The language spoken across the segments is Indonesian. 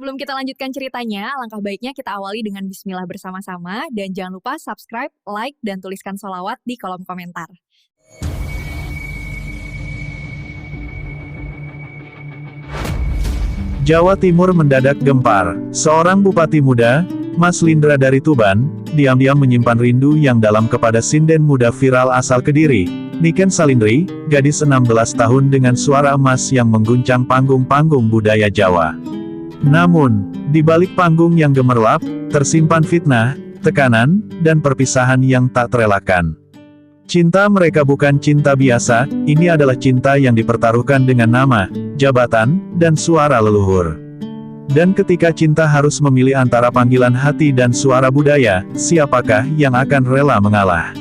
Sebelum kita lanjutkan ceritanya, alangkah baiknya kita awali dengan bismillah bersama-sama, dan jangan lupa subscribe, like, dan tuliskan sholawat di kolom komentar. Jawa Timur mendadak gempar. Seorang bupati muda, Mas Lindra dari Tuban, diam-diam menyimpan rindu yang dalam kepada sinden muda viral asal Kediri, Niken Salindri, gadis 16 tahun dengan suara emas yang mengguncang panggung-panggung budaya Jawa. Namun, di balik panggung yang gemerlap, tersimpan fitnah, tekanan, dan perpisahan yang tak terelakkan. Cinta mereka bukan cinta biasa, ini adalah cinta yang dipertaruhkan dengan nama, jabatan, dan suara leluhur. Dan ketika cinta harus memilih antara panggilan hati dan suara budaya, siapakah yang akan rela mengalah?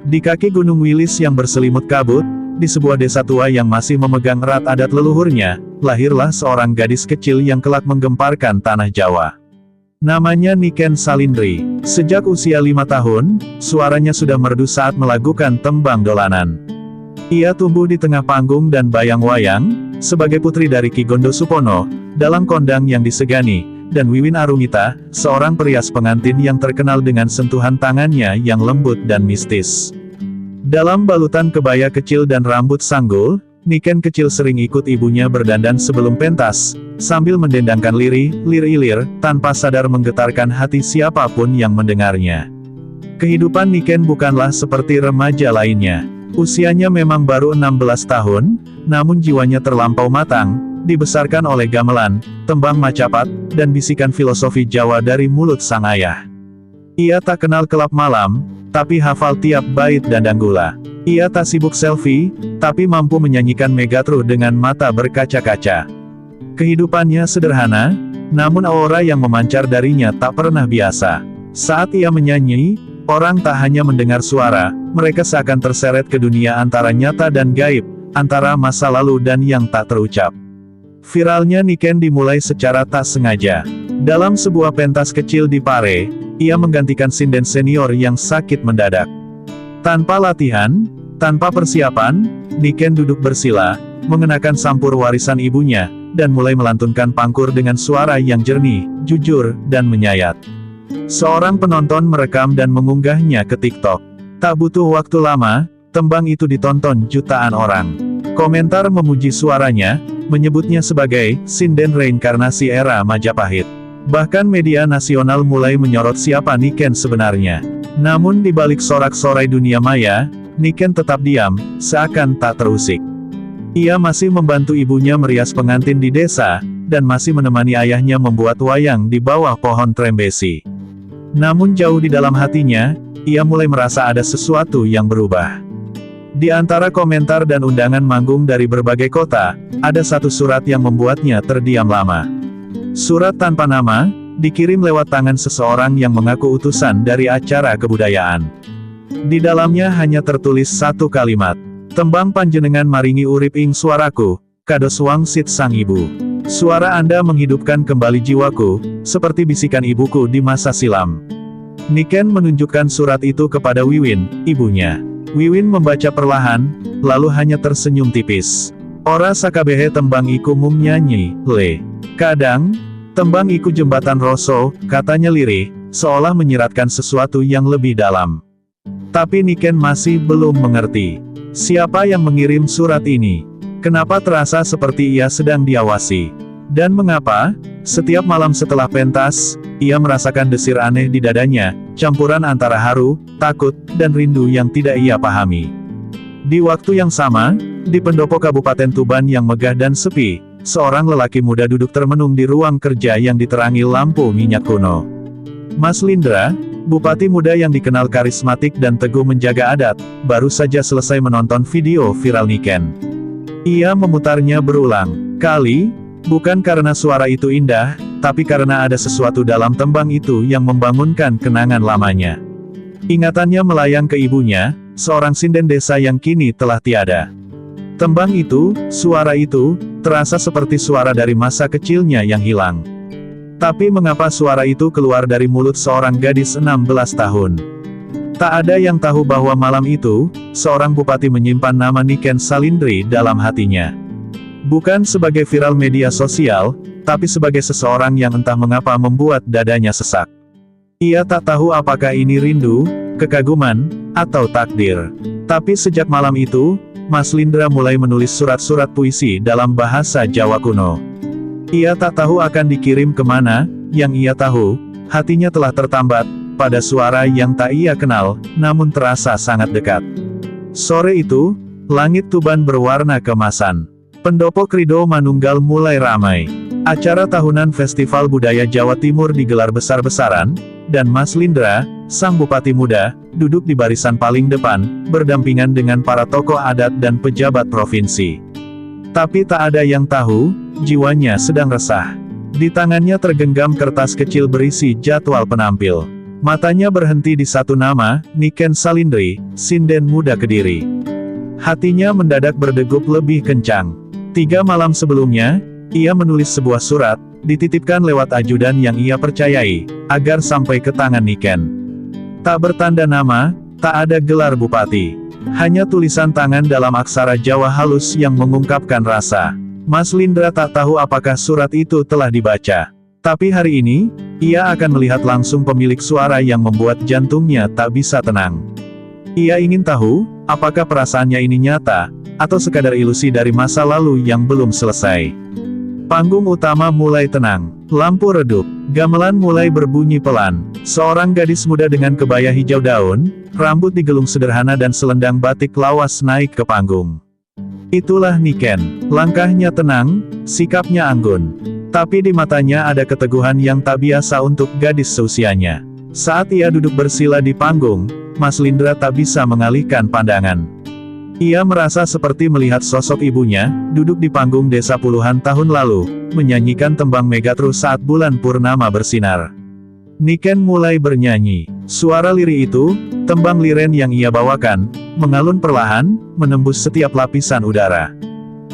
Di kaki Gunung Wilis yang berselimut kabut, di sebuah desa tua yang masih memegang erat adat leluhurnya, lahirlah seorang gadis kecil yang kelak menggemparkan tanah Jawa. Namanya Niken Salindri. Sejak usia 5 tahun, suaranya sudah merdu saat melakukan tembang dolanan. Ia tumbuh di tengah panggung dan bayang-wayang, sebagai putri dari Ki Gondo Supono, dalang kondang yang disegani, dan Wiwin Arumita, seorang perias pengantin yang terkenal dengan sentuhan tangannya yang lembut dan mistis. Dalam balutan kebaya kecil dan rambut sanggul, Niken kecil sering ikut ibunya berdandan sebelum pentas, sambil mendendangkan lir-ilir, tanpa sadar menggetarkan hati siapapun yang mendengarnya. Kehidupan Niken bukanlah seperti remaja lainnya. Usianya memang baru 16 tahun, namun jiwanya terlampau matang, dibesarkan oleh gamelan, tembang macapat, dan bisikan filosofi Jawa dari mulut sang ayah. Ia tak kenal kelap malam, tapi hafal tiap bait dandanggula. Ia tak sibuk selfie, tapi mampu menyanyikan Megatruh dengan mata berkaca-kaca. Kehidupannya sederhana, namun aura yang memancar darinya tak pernah biasa. Saat ia menyanyi, orang tak hanya mendengar suara, mereka seakan terseret ke dunia antara nyata dan gaib, antara masa lalu dan yang tak terucap. Viralnya Niken dimulai secara tak sengaja. Dalam sebuah pentas kecil di Pare, ia menggantikan sinden senior yang sakit mendadak. Tanpa latihan, tanpa persiapan, Niken duduk bersila, mengenakan sampur warisan ibunya, dan mulai melantunkan pangkur dengan suara yang jernih, jujur, dan menyayat. Seorang penonton merekam dan mengunggahnya ke TikTok. Tak butuh waktu lama, tembang itu ditonton jutaan orang. Komentar memuji suaranya, menyebutnya sebagai sinden reinkarnasi era Majapahit. Bahkan media nasional mulai menyorot siapa Niken sebenarnya. Namun di balik sorak-sorai dunia maya, Niken tetap diam, seakan tak terusik. Ia masih membantu ibunya merias pengantin di desa, dan masih menemani ayahnya membuat wayang di bawah pohon trembesi. Namun jauh di dalam hatinya, ia mulai merasa ada sesuatu yang berubah. Di antara komentar dan undangan manggung dari berbagai kota, ada satu surat yang membuatnya terdiam lama. Surat tanpa nama, dikirim lewat tangan seseorang yang mengaku utusan dari acara kebudayaan. Di dalamnya hanya tertulis satu kalimat, "Tembang panjenengan maringi urip ing suaraku, kados wangsit sang ibu. Suara Anda menghidupkan kembali jiwaku, seperti bisikan ibuku di masa silam." Niken menunjukkan surat itu kepada Wiwin, ibunya. Wiwin membaca perlahan, lalu hanya tersenyum tipis. "Ora sakabehe tembang iku mung nyanyi, le. Kadang, tembang iku jembatan roso," katanya lirih, seolah menyiratkan sesuatu yang lebih dalam. Tapi Niken masih belum mengerti. Siapa yang mengirim surat ini? Kenapa terasa seperti ia sedang diawasi? Dan mengapa, setiap malam setelah pentas, ia merasakan desir aneh di dadanya, campuran antara haru, takut, dan rindu yang tidak ia pahami. Di waktu yang sama, di pendopo Kabupaten Tuban yang megah dan sepi, seorang lelaki muda duduk termenung di ruang kerja yang diterangi lampu minyak kuno. Mas Lindra, bupati muda yang dikenal karismatik dan teguh menjaga adat, baru saja selesai menonton video viral Niken. Ia memutarnya berulang kali, bukan karena suara itu indah, tapi karena ada sesuatu dalam tembang itu yang membangunkan kenangan lamanya. Ingatannya melayang ke ibunya, seorang sinden desa yang kini telah tiada. Tembang itu, suara itu, terasa seperti suara dari masa kecilnya yang hilang. Tapi mengapa suara itu keluar dari mulut seorang gadis 16 tahun? Tak ada yang tahu bahwa malam itu, seorang bupati menyimpan nama Niken Salindri dalam hatinya. Bukan sebagai viral media sosial, tapi sebagai seseorang yang entah mengapa membuat dadanya sesak. Ia tak tahu apakah ini rindu, kekaguman, atau takdir. Tapi sejak malam itu, Mas Lindra mulai menulis surat-surat puisi dalam bahasa Jawa kuno. Ia tak tahu akan dikirim kemana, yang ia tahu, hatinya telah tertambat pada suara yang tak ia kenal, namun terasa sangat dekat. Sore itu, langit Tuban berwarna keemasan. Pendopo Krido Manunggal mulai ramai. Acara tahunan Festival Budaya Jawa Timur digelar besar-besaran, dan Mas Lindra, sang bupati muda, duduk di barisan paling depan, berdampingan dengan para tokoh adat dan pejabat provinsi. Tapi tak ada yang tahu, jiwanya sedang resah. Di tangannya tergenggam kertas kecil berisi jadwal penampil. Matanya berhenti di satu nama, Niken Salindri, Sinden Muda Kediri. Hatinya mendadak berdegup lebih kencang. 3 malam sebelumnya, ia menulis sebuah surat, dititipkan lewat ajudan yang ia percayai, agar sampai ke tangan Niken. Tak bertanda nama, tak ada gelar bupati. Hanya tulisan tangan dalam aksara Jawa halus yang mengungkapkan rasa. Mas Lindra tak tahu apakah surat itu telah dibaca. Tapi hari ini, ia akan melihat langsung pemilik suara yang membuat jantungnya tak bisa tenang. Ia ingin tahu, apakah perasaannya ini nyata, atau sekadar ilusi dari masa lalu yang belum selesai. Panggung utama mulai tenang. Lampu redup. Gamelan mulai berbunyi pelan. Seorang gadis muda dengan kebaya hijau daun, rambut digelung sederhana dan selendang batik lawas naik ke panggung. Itulah Niken. Langkahnya tenang, sikapnya anggun. Tapi di matanya ada keteguhan yang tak biasa untuk gadis seusianya. Saat ia duduk bersila di panggung, Mas Lindra tak bisa mengalihkan pandangan. Ia merasa seperti melihat sosok ibunya, duduk di panggung desa puluhan tahun lalu, menyanyikan tembang Megatru saat bulan purnama bersinar. Niken mulai bernyanyi. Suara lirih itu, tembang liren yang ia bawakan, mengalun perlahan, menembus setiap lapisan udara.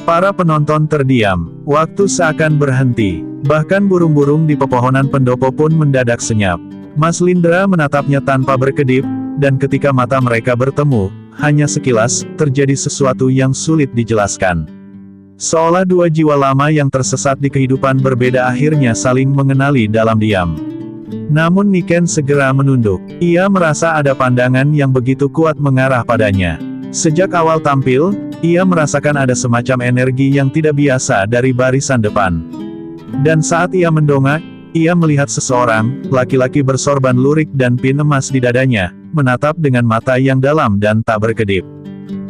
Para penonton terdiam, waktu seakan berhenti. Bahkan burung-burung di pepohonan pendopo pun mendadak senyap. Mas Lindra menatapnya tanpa berkedip, dan ketika mata mereka bertemu, hanya sekilas, terjadi sesuatu yang sulit dijelaskan. Seolah 2 jiwa lama yang tersesat di kehidupan berbeda akhirnya saling mengenali dalam diam. Namun Niken segera menunduk. Ia merasa ada pandangan yang begitu kuat mengarah padanya. Sejak awal tampil, ia merasakan ada semacam energi yang tidak biasa dari barisan depan. Dan saat ia mendongak, ia melihat seseorang, laki-laki bersorban lurik dan pin emas di dadanya, menatap dengan mata yang dalam dan tak berkedip.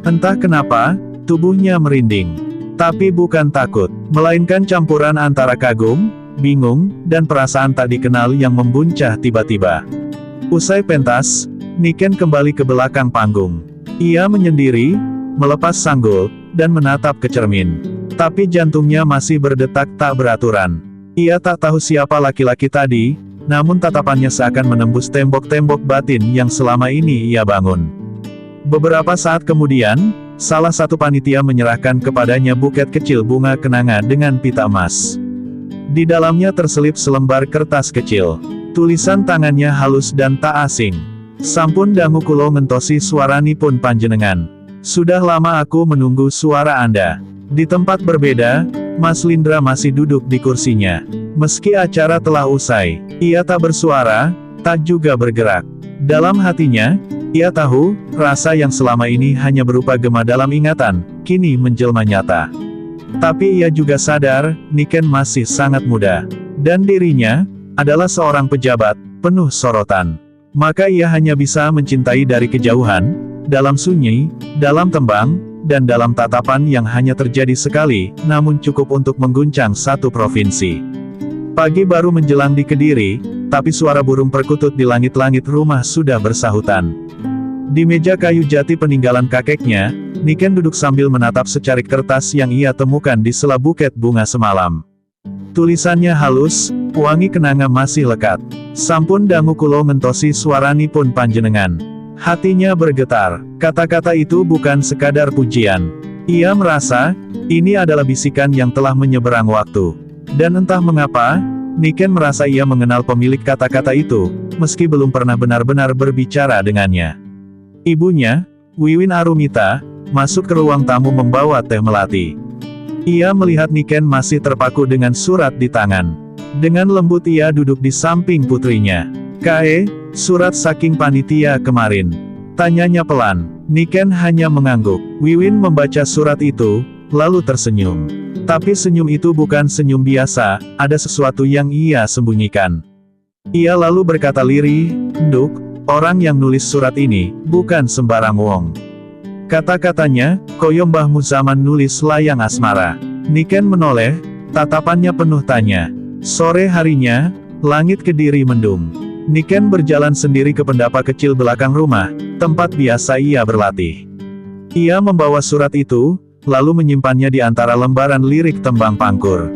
Entah kenapa, tubuhnya merinding. Tapi bukan takut, melainkan campuran antara kagum, bingung, dan perasaan tak dikenal yang membuncah tiba-tiba. Usai pentas, Niken kembali ke belakang panggung. Ia menyendiri, melepas sanggul, dan menatap ke cermin. Tapi jantungnya masih berdetak tak beraturan. Ia tak tahu siapa laki-laki tadi, namun tatapannya seakan menembus tembok-tembok batin yang selama ini ia bangun. Beberapa saat kemudian, salah satu panitia menyerahkan kepadanya buket kecil bunga kenanga dengan pita emas. Di dalamnya terselip selembar kertas kecil. Tulisan tangannya halus dan tak asing. Sampun dangu kulo ngentosi suaranipun panjenengan. Sudah lama aku menunggu suara Anda. Di tempat berbeda, Mas Lindra masih duduk di kursinya. Meski acara telah usai, ia tak bersuara, tak juga bergerak. Dalam hatinya, ia tahu, rasa yang selama ini hanya berupa gema dalam ingatan, kini menjelma nyata. Tapi ia juga sadar, Niken masih sangat muda. Dan dirinya, adalah seorang pejabat, penuh sorotan. Maka ia hanya bisa mencintai dari kejauhan, dalam sunyi, dalam tembang, dan dalam tatapan yang hanya terjadi sekali, namun cukup untuk mengguncang satu provinsi. Pagi baru menjelang di Kediri, tapi suara burung perkutut di langit-langit rumah sudah bersahutan. Di meja kayu jati peninggalan kakeknya, Niken duduk sambil menatap secarik kertas yang ia temukan di sela buket bunga semalam. Tulisannya halus, wangi kenanga masih lekat. Sampun dangu kulo ngentosi suaranipun panjenengan. Hatinya bergetar, kata-kata itu bukan sekadar pujian. Ia merasa, ini adalah bisikan yang telah menyeberang waktu. Dan entah mengapa, Niken merasa ia mengenal pemilik kata-kata itu, meski belum pernah benar-benar berbicara dengannya. Ibunya, Wiwin Arumita, masuk ke ruang tamu membawa teh melati. Ia melihat Niken masih terpaku dengan surat di tangan. Dengan lembut ia duduk di samping putrinya. "Kae, surat saking panitia kemarin?" tanyanya pelan. Niken hanya mengangguk. Wiwin membaca surat itu, lalu tersenyum. Tapi senyum itu bukan senyum biasa, ada sesuatu yang ia sembunyikan. Ia lalu berkata lirih, "Nduk, orang yang nulis surat ini, bukan sembarang wong." Kata-katanya, koyo mbahmu zaman nulis layang asmara. Niken menoleh, tatapannya penuh tanya. Sore harinya, langit Kediri mendung. Niken berjalan sendiri ke pendapa kecil belakang rumah, tempat biasa ia berlatih. Ia membawa surat itu, lalu menyimpannya di antara lembaran lirik tembang pangkur.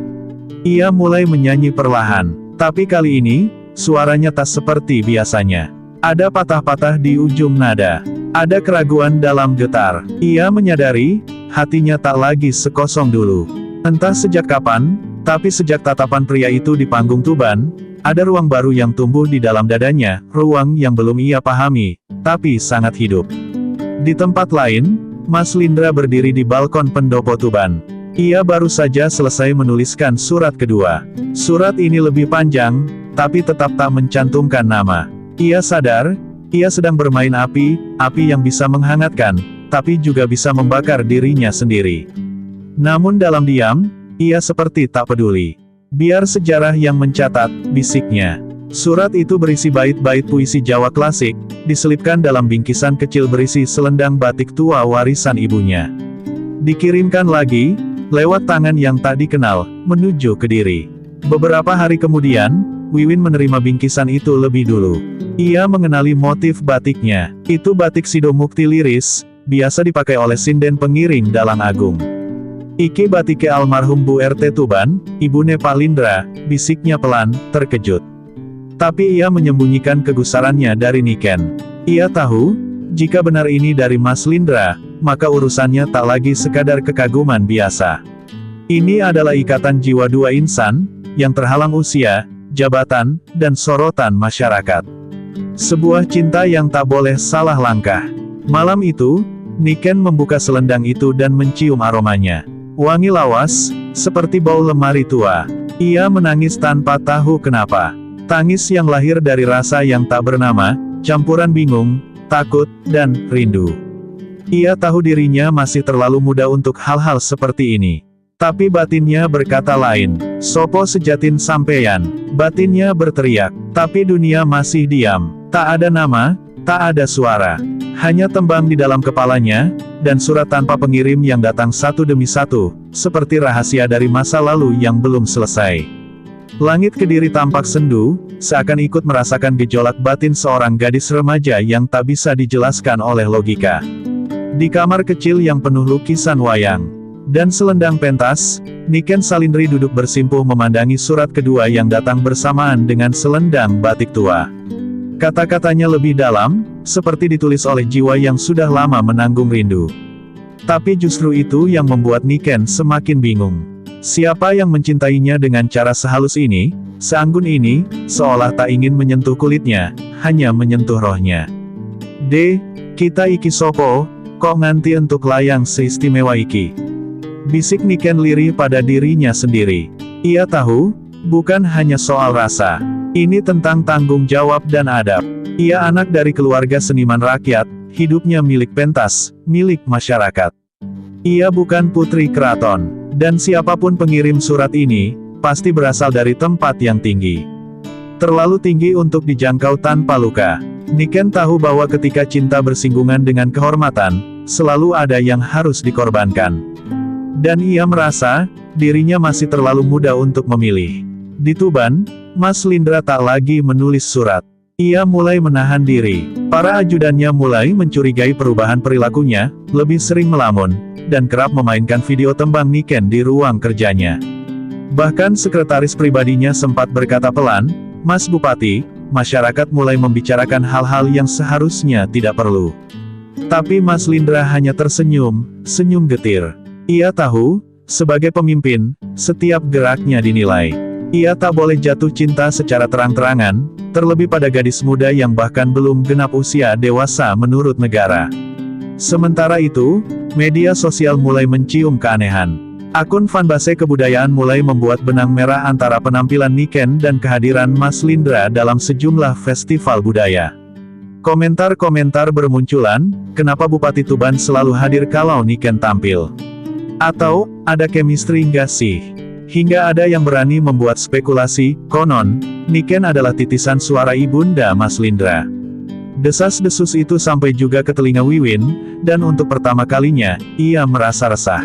Ia mulai menyanyi perlahan, tapi kali ini, suaranya tak seperti biasanya. Ada patah-patah di ujung nada. Ada keraguan dalam getar. Ia menyadari, hatinya tak lagi sekosong dulu. Entah sejak kapan, tapi sejak tatapan pria itu di panggung Tuban, ada ruang baru yang tumbuh di dalam dadanya, ruang yang belum ia pahami, tapi sangat hidup. Di tempat lain, Mas Lindra berdiri di balkon pendopo Tuban. Ia baru saja selesai menuliskan surat kedua. Surat ini lebih panjang, tapi tetap tak mencantumkan nama. Ia sadar, ia sedang bermain api yang bisa menghangatkan, tapi juga bisa membakar dirinya sendiri. Namun dalam diam, ia seperti tak peduli. "Biar sejarah yang mencatat," bisiknya. Surat itu berisi bait-bait puisi Jawa klasik, diselipkan dalam bingkisan kecil berisi selendang batik tua warisan ibunya. Dikirimkan lagi, lewat tangan yang tak dikenal, menuju Kediri. Beberapa hari kemudian, Wiwin menerima bingkisan itu lebih dulu. Ia mengenali motif batiknya. Itu batik Sidomukti Liris, biasa dipakai oleh sinden pengiring Dalang Agung. "Iki batike almarhum Bu RT Tuban, ibune Pak Lindra," bisiknya pelan, terkejut. Tapi ia menyembunyikan kegusarannya dari Niken. Ia tahu, jika benar ini dari Mas Lindra, maka urusannya tak lagi sekadar kekaguman biasa. Ini adalah ikatan jiwa dua insan, yang terhalang usia, jabatan, dan sorotan masyarakat. Sebuah cinta yang tak boleh salah langkah. Malam itu, Niken membuka selendang itu dan mencium aromanya. Wangi lawas, seperti bau lemari tua. Ia menangis tanpa tahu kenapa. Tangis yang lahir dari rasa yang tak bernama, campuran bingung, takut, dan rindu. Ia tahu dirinya masih terlalu muda untuk hal-hal seperti ini. Tapi batinnya berkata lain. "Sopo sejatin sampeyan?" Batinnya berteriak. Tapi dunia masih diam. Tak ada nama, tak ada suara. Hanya tembang di dalam kepalanya, dan surat tanpa pengirim yang datang satu demi satu, seperti rahasia dari masa lalu yang belum selesai. Langit Kediri tampak sendu, seakan ikut merasakan gejolak batin seorang gadis remaja yang tak bisa dijelaskan oleh logika. Di kamar kecil yang penuh lukisan wayang dan selendang pentas, Niken Salindri duduk bersimpuh memandangi surat kedua yang datang bersamaan dengan selendang batik tua. Kata-katanya lebih dalam, seperti ditulis oleh jiwa yang sudah lama menanggung rindu. Tapi justru itu yang membuat Niken semakin bingung. Siapa yang mencintainya dengan cara sehalus ini, seanggun ini, seolah tak ingin menyentuh kulitnya, hanya menyentuh rohnya. Kita iki sopo, kok nganti untuk layang seistimewa iki?" bisik Niken lirih pada dirinya sendiri. Ia tahu, bukan hanya soal rasa. Ini tentang tanggung jawab dan adab. Ia anak dari keluarga seniman rakyat, hidupnya milik pentas, milik masyarakat. Ia bukan putri keraton. Dan siapapun pengirim surat ini, pasti berasal dari tempat yang tinggi. Terlalu tinggi untuk dijangkau tanpa luka. Niken tahu bahwa ketika cinta bersinggungan dengan kehormatan, selalu ada yang harus dikorbankan. Dan ia merasa, dirinya masih terlalu muda untuk memilih. Di Tuban, Mas Lindra tak lagi menulis surat. Ia mulai menahan diri. Para ajudannya mulai mencurigai perubahan perilakunya, lebih sering melamun, dan kerap memainkan video tembang Niken di ruang kerjanya. Bahkan sekretaris pribadinya sempat berkata pelan, "Mas Bupati, masyarakat mulai membicarakan hal-hal yang seharusnya tidak perlu." Tapi Mas Lindra hanya tersenyum, senyum getir. Ia tahu, sebagai pemimpin, setiap geraknya dinilai. Ia tak boleh jatuh cinta secara terang-terangan, terlebih pada gadis muda yang bahkan belum genap usia dewasa menurut negara. Sementara itu, media sosial mulai mencium keanehan. Akun fanbase kebudayaan mulai membuat benang merah antara penampilan Niken dan kehadiran Mas Lindra dalam sejumlah festival budaya. Komentar-komentar bermunculan, kenapa Bupati Tuban selalu hadir kalau Niken tampil? Atau, ada chemistry nggak sih? Hingga ada yang berani membuat spekulasi, konon, Niken adalah titisan suara ibunda Mas Lindra. Desas-desus itu sampai juga ke telinga Wiwin, dan untuk pertama kalinya, ia merasa resah.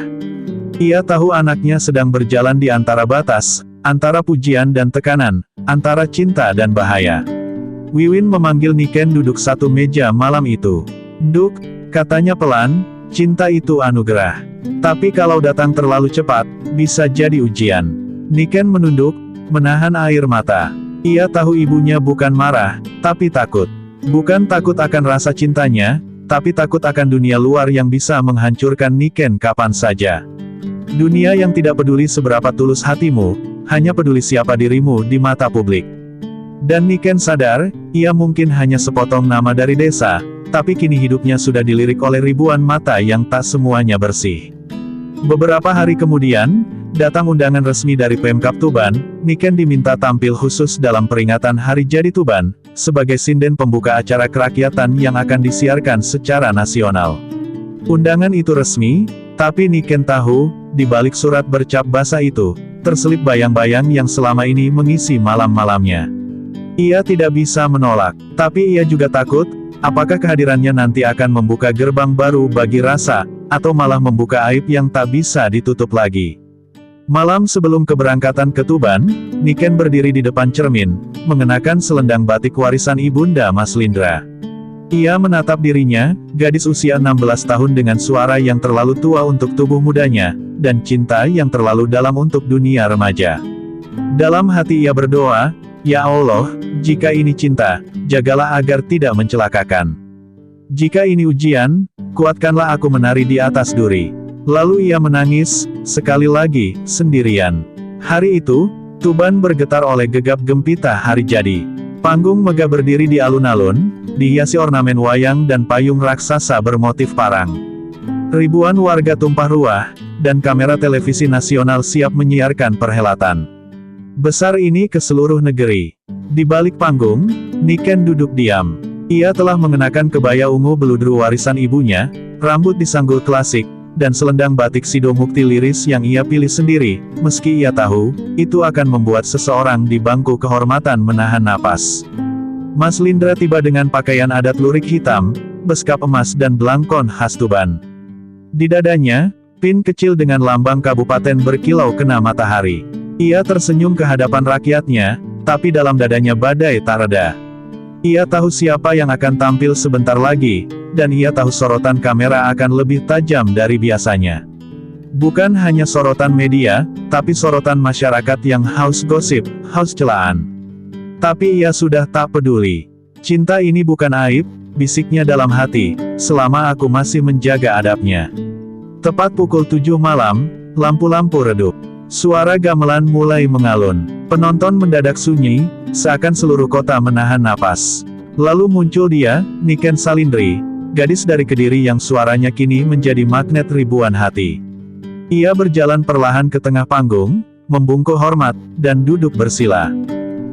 Ia tahu anaknya sedang berjalan di antara batas, antara pujian dan tekanan, antara cinta dan bahaya. Wiwin memanggil Niken duduk satu meja malam itu. "Nduk," katanya pelan, "cinta itu anugerah. Tapi kalau datang terlalu cepat, bisa jadi ujian." Niken menunduk, menahan air mata. Ia tahu ibunya bukan marah, tapi takut. Bukan takut akan rasa cintanya, tapi takut akan dunia luar yang bisa menghancurkan Niken kapan saja. Dunia yang tidak peduli seberapa tulus hatimu, hanya peduli siapa dirimu di mata publik. Dan Niken sadar, ia mungkin hanya sepotong nama dari desa, tapi kini hidupnya sudah dilirik oleh ribuan mata yang tak semuanya bersih. Beberapa hari kemudian, datang undangan resmi dari Pemkab Tuban. Niken diminta tampil khusus dalam peringatan Hari Jadi Tuban, sebagai sinden pembuka acara kerakyatan yang akan disiarkan secara nasional. Undangan itu resmi, tapi Niken tahu, di balik surat bercap basah itu, terselip bayang-bayang yang selama ini mengisi malam-malamnya. Ia tidak bisa menolak, tapi ia juga takut, apakah kehadirannya nanti akan membuka gerbang baru bagi rasa, atau malah membuka aib yang tak bisa ditutup lagi. Malam sebelum keberangkatan ke Tuban, Niken berdiri di depan cermin, mengenakan selendang batik warisan ibunda Mas Lindra. Ia menatap dirinya, gadis usia 16 tahun dengan suara yang terlalu tua untuk tubuh mudanya, dan cinta yang terlalu dalam untuk dunia remaja. Dalam hati ia berdoa, "Ya Allah, jika ini cinta, jagalah agar tidak mencelakakan. Jika ini ujian, kuatkanlah aku menari di atas duri." Lalu ia menangis, sekali lagi, sendirian. Hari itu, Tuban bergetar oleh gegap gempita hari jadi. Panggung megah berdiri di alun-alun, dihiasi ornamen wayang dan payung raksasa bermotif parang. Ribuan warga tumpah ruah, dan kamera televisi nasional siap menyiarkan perhelatan besar ini ke seluruh negeri. Di balik panggung, Niken duduk diam. Ia telah mengenakan kebaya ungu beludru warisan ibunya, rambut disanggul klasik, dan selendang batik Sido Mukti liris yang ia pilih sendiri, meski ia tahu, itu akan membuat seseorang di bangku kehormatan menahan napas. Mas Lindra tiba dengan pakaian adat lurik hitam, beskap emas dan belangkon khas Tuban. Di dadanya, pin kecil dengan lambang kabupaten berkilau kena matahari. Ia tersenyum ke hadapan rakyatnya, tapi dalam dadanya badai tak reda. Ia tahu siapa yang akan tampil sebentar lagi, dan ia tahu sorotan kamera akan lebih tajam dari biasanya. Bukan hanya sorotan media, tapi sorotan masyarakat yang haus gosip, haus celaan. Tapi ia sudah tak peduli. "Cinta ini bukan aib," bisiknya dalam hati, "selama aku masih menjaga adabnya." Tepat pukul 7 malam, lampu-lampu redup. Suara gamelan mulai mengalun. Penonton mendadak sunyi, seakan seluruh kota menahan napas. Lalu muncul dia, Niken Salindri, gadis dari Kediri yang suaranya kini menjadi magnet ribuan hati. Ia berjalan perlahan ke tengah panggung, membungkuk hormat, dan duduk bersila.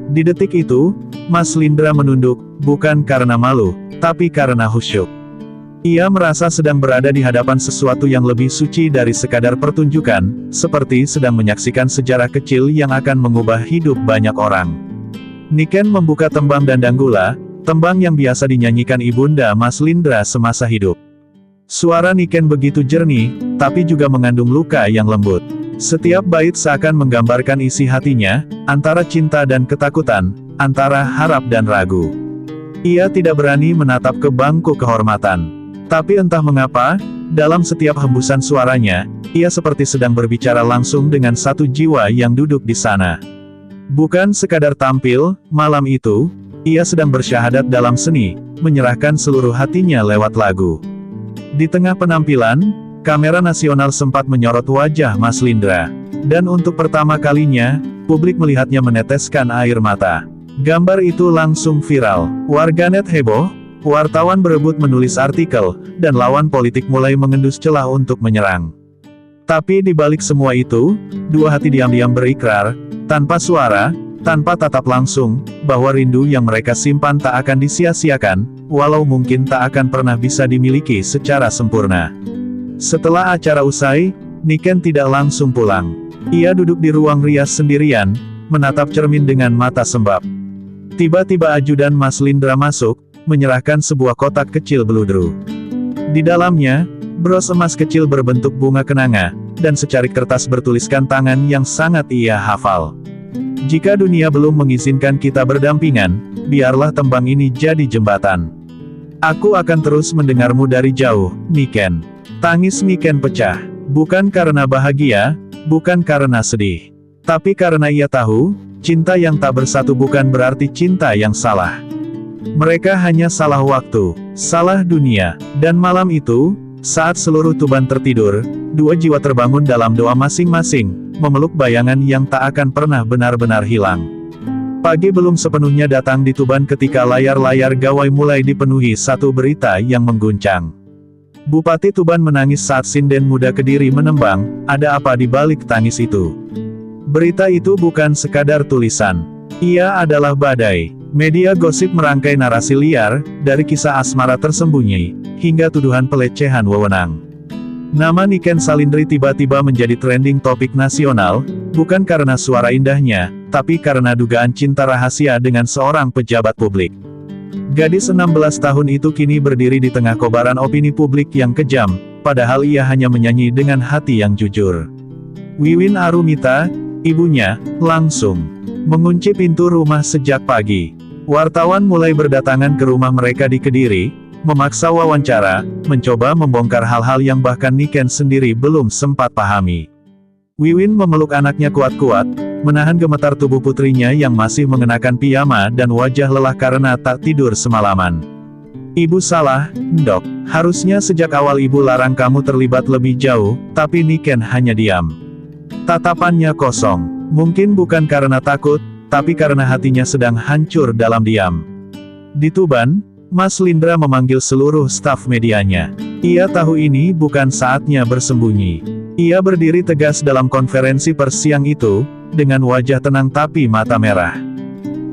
Di detik itu, Mas Lindra menunduk, bukan karena malu, tapi karena khusyuk. Ia merasa sedang berada di hadapan sesuatu yang lebih suci dari sekadar pertunjukan, seperti sedang menyaksikan sejarah kecil yang akan mengubah hidup banyak orang. Niken membuka tembang Dandanggula, tembang yang biasa dinyanyikan ibunda Mas Lindra semasa hidup. Suara Niken begitu jernih, tapi juga mengandung luka yang lembut. Setiap bait seakan menggambarkan isi hatinya, antara cinta dan ketakutan, antara harap dan ragu. Ia tidak berani menatap ke bangku kehormatan. Tapi entah mengapa, dalam setiap hembusan suaranya, ia seperti sedang berbicara langsung dengan satu jiwa yang duduk di sana. Bukan sekadar tampil, malam itu, ia sedang bersyahadat dalam seni, menyerahkan seluruh hatinya lewat lagu. Di tengah penampilan, kamera nasional sempat menyorot wajah Mas Lindra. Dan untuk pertama kalinya, publik melihatnya meneteskan air mata. Gambar itu langsung viral, warganet heboh, wartawan berebut menulis artikel, dan lawan politik mulai mengendus celah untuk menyerang. Tapi di balik semua itu, dua hati diam-diam berikrar, tanpa suara, tanpa tatap langsung, bahwa rindu yang mereka simpan tak akan disia-siakan, walau mungkin tak akan pernah bisa dimiliki secara sempurna. Setelah acara usai, Niken tidak langsung pulang. Ia duduk di ruang rias sendirian, menatap cermin dengan mata sembab. Tiba-tiba ajudan Mas Lindra masuk, menyerahkan sebuah kotak kecil beludru. Di dalamnya, bros emas kecil berbentuk bunga kenanga, dan secarik kertas bertuliskan tangan yang sangat ia hafal. Jika dunia belum mengizinkan kita berdampingan, biarlah tembang ini jadi jembatan. Aku akan terus mendengarmu dari jauh, Niken. Tangis Niken pecah. Bukan karena bahagia, bukan karena sedih. Tapi karena ia tahu, cinta yang tak bersatu bukan berarti cinta yang salah. Mereka hanya salah waktu, salah dunia. Dan malam itu, saat seluruh Tuban tertidur, dua jiwa terbangun dalam doa masing-masing, memeluk bayangan yang tak akan pernah benar-benar hilang. Pagi belum sepenuhnya datang di Tuban ketika layar-layar gawai mulai dipenuhi satu berita yang mengguncang. Bupati Tuban menangis saat sinden muda Kediri menembang, ada apa di balik tangis itu? Berita itu bukan sekadar tulisan. Ia adalah badai. Media gosip merangkai narasi liar, dari kisah asmara tersembunyi, hingga tuduhan pelecehan wewenang. Nama Niken Salindri tiba-tiba menjadi trending topik nasional, bukan karena suara indahnya, tapi karena dugaan cinta rahasia dengan seorang pejabat publik. Gadis 16 tahun itu kini berdiri di tengah kobaran opini publik yang kejam, padahal ia hanya menyanyi dengan hati yang jujur. Wiwin Arumita, ibunya, langsung mengunci pintu rumah sejak pagi. Wartawan mulai berdatangan ke rumah mereka di Kediri, memaksa wawancara, mencoba membongkar hal-hal yang bahkan Niken sendiri belum sempat pahami. Wiwin memeluk anaknya kuat-kuat, menahan gemetar tubuh putrinya yang masih mengenakan piyama dan wajah lelah karena tak tidur semalaman. Ibu salah, Ndok. Harusnya sejak awal ibu larang kamu terlibat lebih jauh, tapi Niken hanya diam. Tatapannya kosong. Mungkin bukan karena takut, tapi karena hatinya sedang hancur dalam diam. Di Tuban, Mas Lindra memanggil seluruh staf medianya. Ia tahu ini bukan saatnya bersembunyi. Ia berdiri tegas dalam konferensi pers siang itu, dengan wajah tenang tapi mata merah.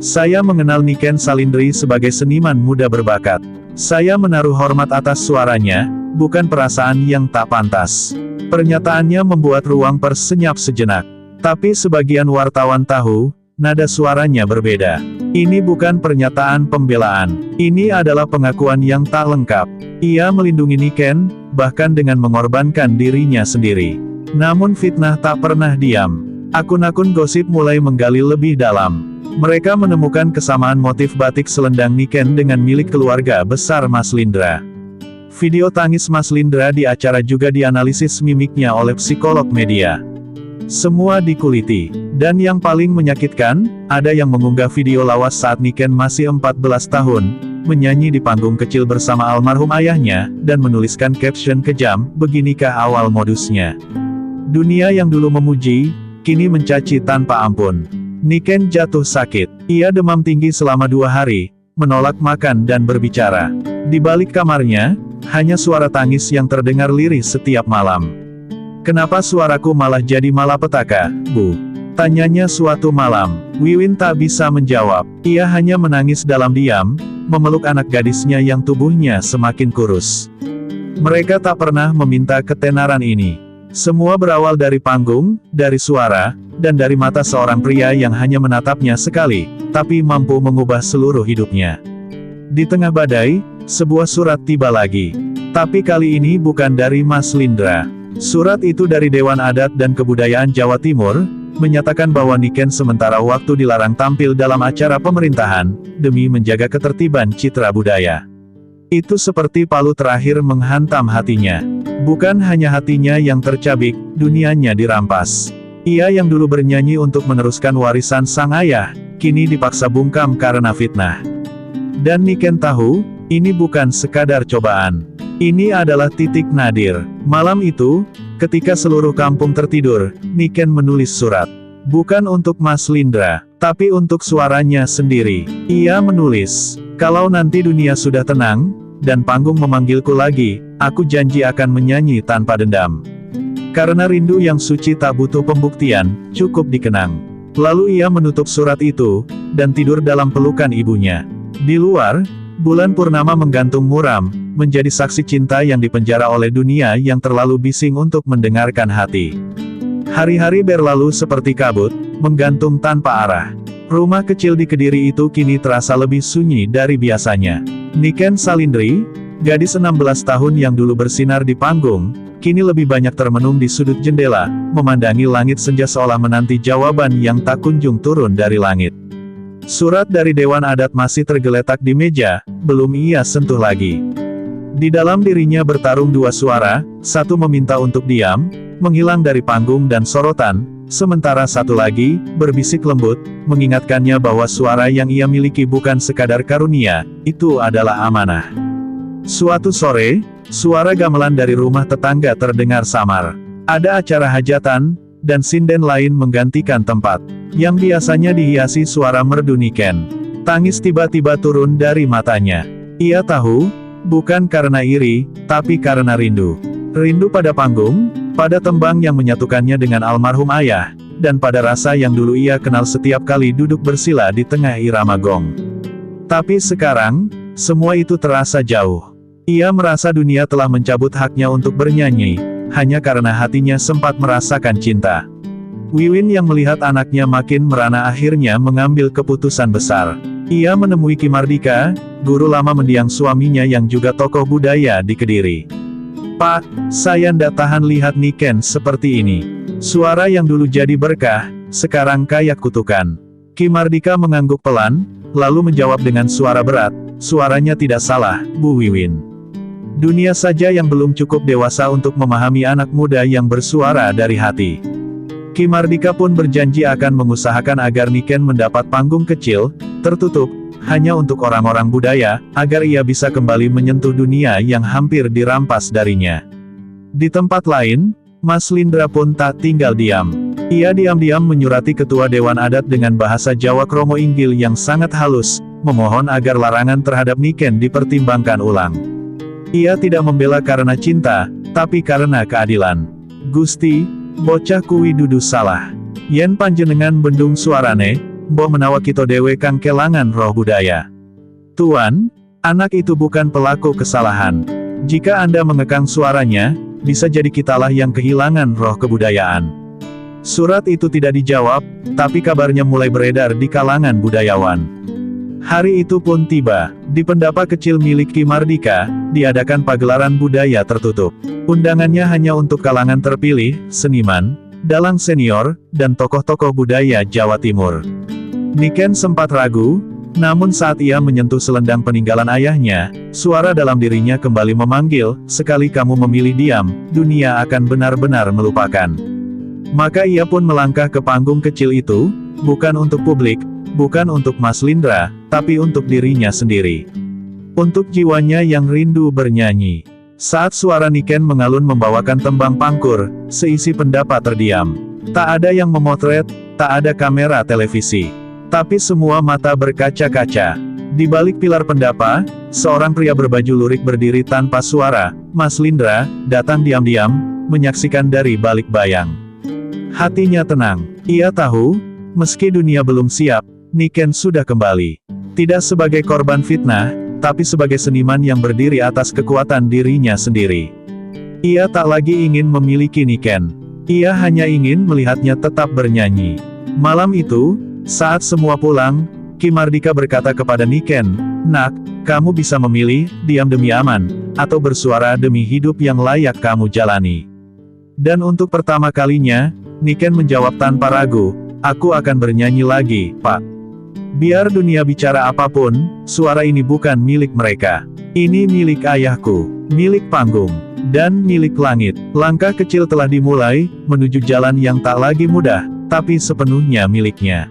Saya mengenal Niken Salindri sebagai seniman muda berbakat. Saya menaruh hormat atas suaranya, bukan perasaan yang tak pantas. Pernyataannya membuat ruang pers senyap sejenak. Tapi sebagian wartawan tahu, nada suaranya berbeda. Ini bukan pernyataan pembelaan. Ini adalah pengakuan yang tak lengkap. Ia melindungi Niken, bahkan dengan mengorbankan dirinya sendiri. Namun fitnah tak pernah diam. Akun-akun gosip mulai menggali lebih dalam. Mereka menemukan kesamaan motif batik selendang Niken dengan milik keluarga besar Mas Lindra. Video tangis Mas Lindra di acara juga dianalisis mimiknya oleh psikolog media. Semua dikuliti. Dan yang paling menyakitkan, ada yang mengunggah video lawas saat Niken masih 14 tahun, menyanyi di panggung kecil bersama almarhum ayahnya, dan menuliskan caption kejam, beginikah awal modusnya. Dunia yang dulu memuji, kini mencaci tanpa ampun. Niken jatuh sakit. Ia demam tinggi selama 2 hari, menolak makan dan berbicara. Di balik kamarnya, hanya suara tangis yang terdengar lirih setiap malam. Kenapa suaraku malah jadi malapetaka, Bu? Tanyanya suatu malam. Wiwin tak bisa menjawab. Ia hanya menangis dalam diam, memeluk anak gadisnya yang tubuhnya semakin kurus. Mereka tak pernah meminta ketenaran ini. Semua berawal dari panggung, dari suara, dan dari mata seorang pria yang hanya menatapnya sekali, tapi mampu mengubah seluruh hidupnya. Di tengah badai, sebuah surat tiba lagi. Tapi kali ini bukan dari Mas Lindra. Surat itu dari Dewan Adat dan Kebudayaan Jawa Timur, menyatakan bahwa Niken sementara waktu dilarang tampil dalam acara pemerintahan, demi menjaga ketertiban citra budaya. Itu seperti palu terakhir menghantam hatinya. Bukan hanya hatinya yang tercabik, dunianya dirampas. Ia yang dulu bernyanyi untuk meneruskan warisan sang ayah, kini dipaksa bungkam karena fitnah. Dan Niken tahu, ini bukan sekadar cobaan. Ini adalah titik nadir. Malam itu, ketika seluruh kampung tertidur, Niken menulis surat. Bukan untuk Mas Lindra, tapi untuk suaranya sendiri. Ia menulis, kalau nanti dunia sudah tenang, dan panggung memanggilku lagi, aku janji akan menyanyi tanpa dendam. Karena rindu yang suci tak butuh pembuktian, cukup dikenang. Lalu ia menutup surat itu, dan tidur dalam pelukan ibunya. Di luar, bulan purnama menggantung muram, menjadi saksi cinta yang dipenjara oleh dunia yang terlalu bising untuk mendengarkan hati. Hari-hari berlalu seperti kabut, menggantung tanpa arah. Rumah kecil di Kediri itu kini terasa lebih sunyi dari biasanya. Niken Salindri, gadis 16 tahun yang dulu bersinar di panggung, kini lebih banyak termenung di sudut jendela, memandangi langit senja seolah menanti jawaban yang tak kunjung turun dari langit. Surat dari Dewan Adat masih tergeletak di meja, belum ia sentuh lagi. Di dalam dirinya bertarung dua suara, satu meminta untuk diam, menghilang dari panggung dan sorotan, sementara satu lagi, berbisik lembut, mengingatkannya bahwa suara yang ia miliki bukan sekadar karunia, itu adalah amanah. Suatu sore, suara gamelan dari rumah tetangga terdengar samar. Ada acara hajatan, dan sinden lain menggantikan tempat. Yang biasanya dihiasi suara merdu Niken. Tangis tiba-tiba turun dari matanya. Ia tahu, bukan karena iri, tapi karena rindu. Rindu pada panggung, pada tembang yang menyatukannya dengan almarhum ayah, dan pada rasa yang dulu ia kenal setiap kali duduk bersila di tengah irama gong. Tapi sekarang, semua itu terasa jauh. Ia merasa dunia telah mencabut haknya untuk bernyanyi, hanya karena hatinya sempat merasakan cinta. Wiwin yang melihat anaknya makin merana akhirnya mengambil keputusan besar. Ia menemui Ki Mardika, guru lama mendiang suaminya yang juga tokoh budaya di Kediri. "Pak, saya ndak tahan lihat Niken seperti ini. Suara yang dulu jadi berkah, sekarang kayak kutukan." Ki Mardika mengangguk pelan, lalu menjawab dengan suara berat, "Suaranya tidak salah, Bu Wiwin. Dunia saja yang belum cukup dewasa untuk memahami anak muda yang bersuara dari hati." Ki Mardika pun berjanji akan mengusahakan agar Niken mendapat panggung kecil, tertutup, hanya untuk orang-orang budaya, agar ia bisa kembali menyentuh dunia yang hampir dirampas darinya. Di tempat lain, Mas Lindra pun tak tinggal diam. Ia diam-diam menyurati Ketua Dewan Adat dengan bahasa Jawa Kromo Inggil yang sangat halus, memohon agar larangan terhadap Niken dipertimbangkan ulang. Ia tidak membela karena cinta, tapi karena keadilan. "Gusti, bocah kuwi dudu salah. Yen panjenengan bendung suarane, mbok menawa kita dewe kang kelangan roh budaya. Tuan, anak itu bukan pelaku kesalahan. Jika Anda mengekang suaranya, bisa jadi kitalah yang kehilangan roh kebudayaan." Surat itu tidak dijawab, tapi kabarnya mulai beredar di kalangan budayawan. Hari itu pun tiba. Di pendapa kecil milik Ki Mardika, diadakan pagelaran budaya tertutup. Undangannya hanya untuk kalangan terpilih, seniman, dalang senior, dan tokoh-tokoh budaya Jawa Timur. Niken sempat ragu, namun saat ia menyentuh selendang peninggalan ayahnya, suara dalam dirinya kembali memanggil, "Sekali kamu memilih diam, dunia akan benar-benar melupakan." Maka ia pun melangkah ke panggung kecil itu, bukan untuk publik, bukan untuk Mas Lindra, tapi untuk dirinya sendiri. Untuk jiwanya yang rindu bernyanyi. Saat suara Niken mengalun membawakan tembang pangkur, seisi pendapa terdiam. Tak ada yang memotret, tak ada kamera televisi. Tapi semua mata berkaca-kaca. Di balik pilar pendapa, seorang pria berbaju lurik berdiri tanpa suara. Mas Lindra datang diam-diam, menyaksikan dari balik bayang. Hatinya tenang. Ia tahu, meski dunia belum siap, Niken sudah kembali. Tidak sebagai korban fitnah, tapi sebagai seniman yang berdiri atas kekuatan dirinya sendiri. Ia tak lagi ingin memiliki Niken. Ia hanya ingin melihatnya tetap bernyanyi. Malam itu, saat semua pulang, Ki Mardika berkata kepada Niken, "Nak, kamu bisa memilih, diam demi aman, atau bersuara demi hidup yang layak kamu jalani." Dan untuk pertama kalinya, Niken menjawab tanpa ragu, "Aku akan bernyanyi lagi, Pak. Biar dunia bicara apapun, suara ini bukan milik mereka. Ini milik ayahku, milik panggung, dan milik langit." Langkah kecil telah dimulai, menuju jalan yang tak lagi mudah, tapi sepenuhnya miliknya.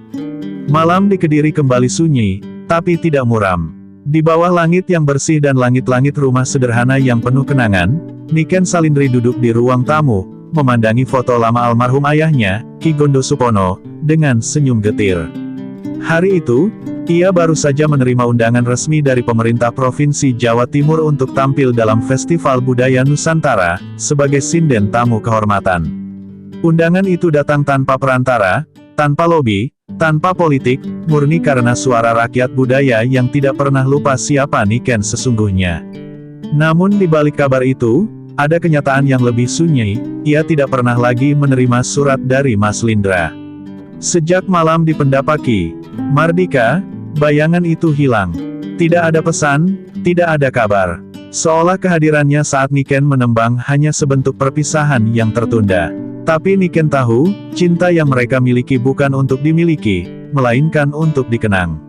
Malam di Kediri kembali sunyi, tapi tidak muram. Di bawah langit yang bersih dan langit-langit rumah sederhana yang penuh kenangan, Niken Salindri duduk di ruang tamu, memandangi foto lama almarhum ayahnya, Ki Gondo Supono, dengan senyum getir. Hari itu, ia baru saja menerima undangan resmi dari pemerintah Provinsi Jawa Timur untuk tampil dalam Festival Budaya Nusantara, sebagai sinden tamu kehormatan. Undangan itu datang tanpa perantara, tanpa lobi, tanpa politik, murni karena suara rakyat budaya yang tidak pernah lupa siapa Niken sesungguhnya. Namun di balik kabar itu, ada kenyataan yang lebih sunyi, ia tidak pernah lagi menerima surat dari Mas Lindra. Sejak malam di Pendapaki, Mardika, bayangan itu hilang. Tidak ada pesan, tidak ada kabar. Seolah kehadirannya saat Niken menembang hanya sebentuk perpisahan yang tertunda. Tapi Niken tahu, cinta yang mereka miliki bukan untuk dimiliki, melainkan untuk dikenang.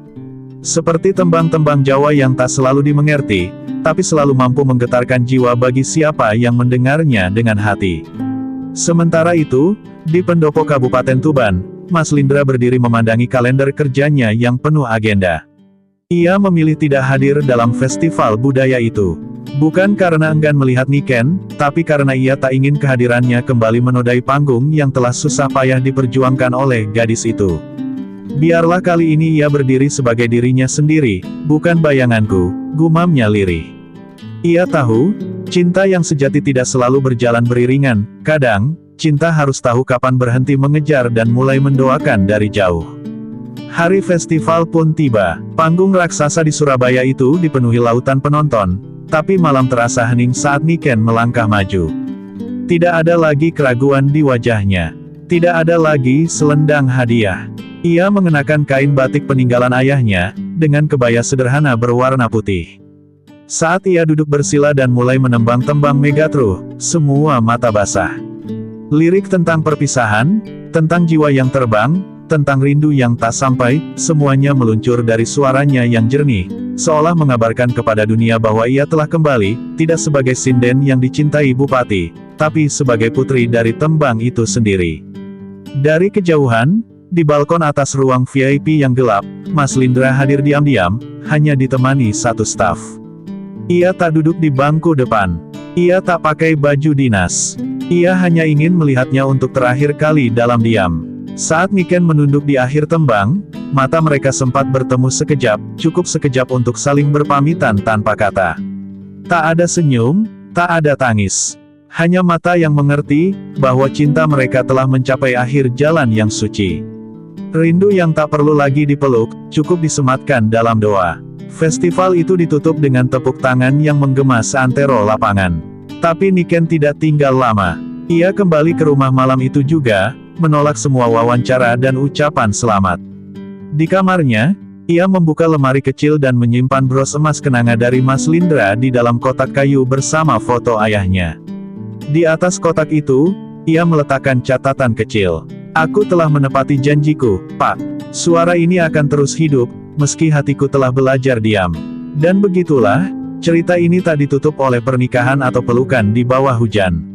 Seperti tembang-tembang Jawa yang tak selalu dimengerti, tapi selalu mampu menggetarkan jiwa bagi siapa yang mendengarnya dengan hati. Sementara itu, di pendopo Kabupaten Tuban, Mas Lindra berdiri memandangi kalender kerjanya yang penuh agenda. Ia memilih tidak hadir dalam festival budaya itu. Bukan karena enggan melihat Niken, tapi karena ia tak ingin kehadirannya kembali menodai panggung yang telah susah payah diperjuangkan oleh gadis itu. Biarlah kali ini ia berdiri sebagai dirinya sendiri, bukan bayanganku, gumamnya lirih. Ia tahu, cinta yang sejati tidak selalu berjalan beriringan, kadang, cinta harus tahu kapan berhenti mengejar dan mulai mendoakan dari jauh. Hari festival pun tiba. Panggung raksasa di Surabaya itu dipenuhi lautan penonton, tapi malam terasa hening saat Niken melangkah maju. Tidak ada lagi keraguan di wajahnya. Tidak ada lagi selendang hadiah. Ia mengenakan kain batik peninggalan ayahnya, dengan kebaya sederhana berwarna putih. Saat ia duduk bersila dan mulai menembang tembang Megatruh, semua mata basah. Lirik tentang perpisahan, tentang jiwa yang terbang, tentang rindu yang tak sampai, semuanya meluncur dari suaranya yang jernih, seolah mengabarkan kepada dunia bahwa ia telah kembali, tidak sebagai sinden yang dicintai bupati, tapi sebagai putri dari tembang itu sendiri. Dari kejauhan, di balkon atas ruang VIP yang gelap, Mas Lindra hadir diam-diam, hanya ditemani satu staf. Ia tak duduk di bangku depan. Ia tak pakai baju dinas. Ia hanya ingin melihatnya untuk terakhir kali dalam diam. Saat Niken menunduk di akhir tembang, mata mereka sempat bertemu sekejap, cukup sekejap untuk saling berpamitan tanpa kata. Tak ada senyum, tak ada tangis. Hanya mata yang mengerti, bahwa cinta mereka telah mencapai akhir jalan yang suci. Rindu yang tak perlu lagi dipeluk, cukup disematkan dalam doa. Festival itu ditutup dengan tepuk tangan yang menggema seantero lapangan. Tapi Niken tidak tinggal lama. Ia kembali ke rumah malam itu juga, menolak semua wawancara dan ucapan selamat. Di kamarnya, ia membuka lemari kecil dan menyimpan bros emas kenanga dari Mas Lindra di dalam kotak kayu bersama foto ayahnya. Di atas kotak itu, ia meletakkan catatan kecil. Aku telah menepati janjiku, Pak. Suara ini akan terus hidup, meski hatiku telah belajar diam. Dan begitulah, cerita ini tak ditutup oleh pernikahan atau pelukan di bawah hujan.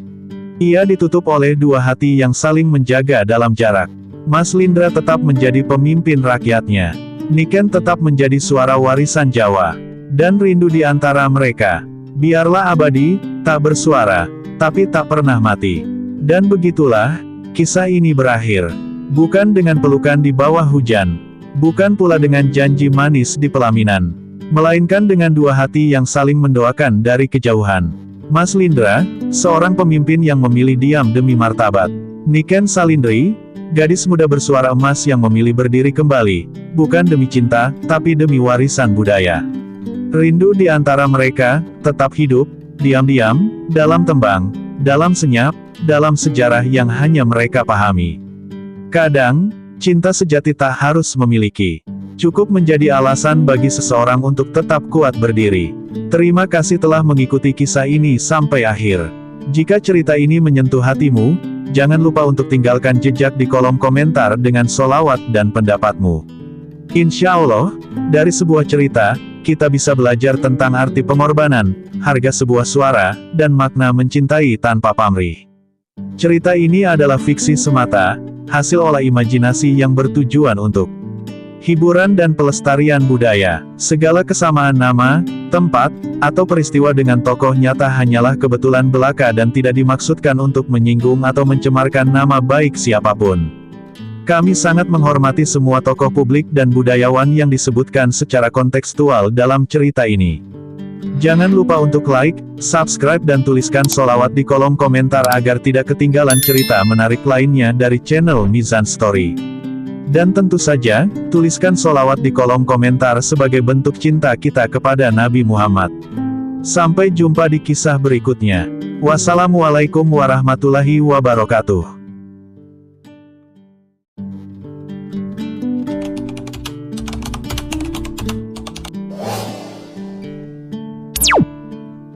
Ia ditutup oleh dua hati yang saling menjaga dalam jarak. Mas Lindra tetap menjadi pemimpin rakyatnya. Niken tetap menjadi suara warisan Jawa. Dan rindu di antara mereka, biarlah abadi, tak bersuara, tapi tak pernah mati. Dan begitulah, kisah ini berakhir. Bukan dengan pelukan di bawah hujan. Bukan pula dengan janji manis di pelaminan. Melainkan dengan dua hati yang saling mendoakan dari kejauhan. Mas Lindra, seorang pemimpin yang memilih diam demi martabat. Niken Salindri, gadis muda bersuara emas yang memilih berdiri kembali, bukan demi cinta, tapi demi warisan budaya. Rindu di antara mereka, tetap hidup, diam-diam, dalam tembang, dalam senyap, dalam sejarah yang hanya mereka pahami. Kadang, cinta sejati tak harus memiliki. Cukup menjadi alasan bagi seseorang untuk tetap kuat berdiri. Terima kasih telah mengikuti kisah ini sampai akhir. Jika cerita ini menyentuh hatimu, jangan lupa untuk tinggalkan jejak di kolom komentar dengan sholawat dan pendapatmu. Insya Allah, dari sebuah cerita, kita bisa belajar tentang arti pengorbanan, harga sebuah suara, dan makna mencintai tanpa pamrih. Cerita ini adalah fiksi semata, hasil olah imajinasi yang bertujuan untuk hiburan dan pelestarian budaya. Segala kesamaan nama, tempat, atau peristiwa dengan tokoh nyata hanyalah kebetulan belaka dan tidak dimaksudkan untuk menyinggung atau mencemarkan nama baik siapapun. Kami sangat menghormati semua tokoh publik dan budayawan yang disebutkan secara kontekstual dalam cerita ini. Jangan lupa untuk like, subscribe dan tuliskan sholawat di kolom komentar agar tidak ketinggalan cerita menarik lainnya dari channel Mizan Story. Dan tentu saja, tuliskan sholawat di kolom komentar sebagai bentuk cinta kita kepada Nabi Muhammad. Sampai jumpa di kisah berikutnya. Wassalamualaikum warahmatullahi wabarakatuh.